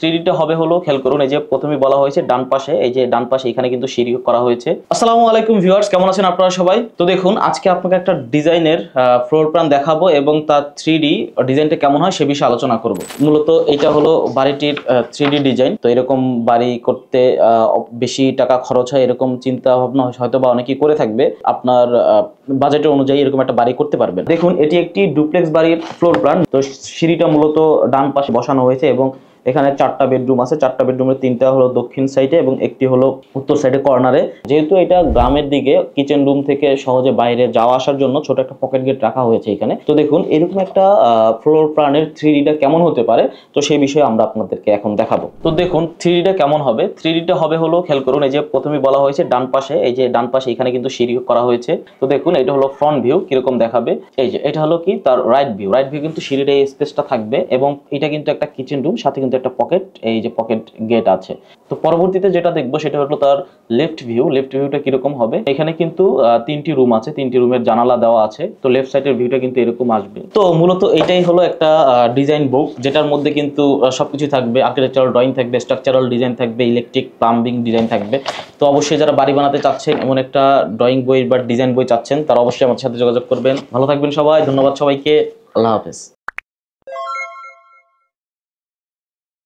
3Dটা হবে হলো, খেয়াল করুন, এই যে প্রথমে বলা হয়েছে ডান পাশে, এই যে ডান পাশে এখানে কিন্তু সিঁড়ি করা হয়েছে। আসসালামু আলাইকুম ভিউয়ার্স, কেমন আছেন আপনারা সবাই? তো দেখুন, আজকে আপনাকে একটা ডিজাইনের ফ্লোর প্ল্যান দেখাবো এবং তার 3D ডিজাইনটা কেমন হয় সে বিষয়ে আলোচনা করব। মূলত এটা হলো বাড়িটির 3D ডিজাইন। তো এরকম বাড়ি করতে বেশি টাকা খরচ হয় এরকম চিন্তা ভাবনা হয়তো বা অনেকেই করে থাকবে। আপনার বাজেটের অনুযায়ী এরকম একটা বাড়ি করতে পারবেন। দেখুন, এটি একটি ডুপ্লেক্স বাড়ির ফ্লোর প্ল্যান। তো সিঁড়িটা মূলত ডান পাশে বসানো হয়েছে এবং এখানে 4টা বেডরুম আছে। 4টা বেডরুমের 3টা হলো দক্ষিণ সাইডে এবং একটি হলো উত্তর সাইডে কর্নারে। যেহেতু এটা গ্রামের দিকে, কিচেন রুম থেকে সহজে বাইরে যাওয়া আসার জন্য ছোট একটা পকেট গেট রাখা হয়েছে এখানে। তো দেখুন, এরকম একটা ফ্লোর প্ল্যানের 3Dটা কেমন হতে পারে তো সেই বিষয়ে আমরা আপনাদেরকে এখন দেখাবো। তো দেখুন 3Dটা কেমন হবে। 3Dটা হবে হলো, খেয়াল করুন, এই যে প্রথমে বলা হয়েছে ডান পাশে, এই যে ডান পাশে এখানে কিন্তু সিঁড়ি করা হয়েছে। তো দেখুন, এটা হলো ফ্রন্ট ভিউ, কিরকম দেখাবে। এই যে এটা হলো কি তার রাইট ভিউ। রাইট ভিউ কিন্তু সিঁড়ির এই স্পেসটা থাকবে এবং এটা কিন্তু একটা কিচেন রুম, সাথে কিন্তু একটা পকেট, এই যে পকেট গেট আছে। তো পরবর্তীতে যেটা দেখবো সেটা হলো তার লেফট ভিউ। লেফট ভিউটা কিরকম হবে, এখানে কিন্তু 3টি রুম আছে, 3টি রুমের জানালা দেওয়া আছে। তো লেফট সাইডের ভিউটা কিন্তু এরকম আসবে। তো মূলত এটাই হলো একটা ডিজাইন বুক, যেটার মধ্যে কিন্তু সবকিছু থাকবে। আর্কিটেকচারাল ড্রয়িং থাকবে, স্ট্রাকচারাল ডিজাইন থাকবে, ইলেকট্রিক প্লাম্বিং ডিজাইন থাকবে। তো অবশ্যই যারা বাড়ি বানাতে চাচ্ছেন, এমন একটা ড্রয়িং বই বা ডিজাইন বই চাচ্ছেন, তারা অবশ্যই আমার সাথে যোগাযোগ করবেন। ভালো থাকবেন সবাই, ধন্যবাদ সবাইকে, আল্লাহ হাফেজ।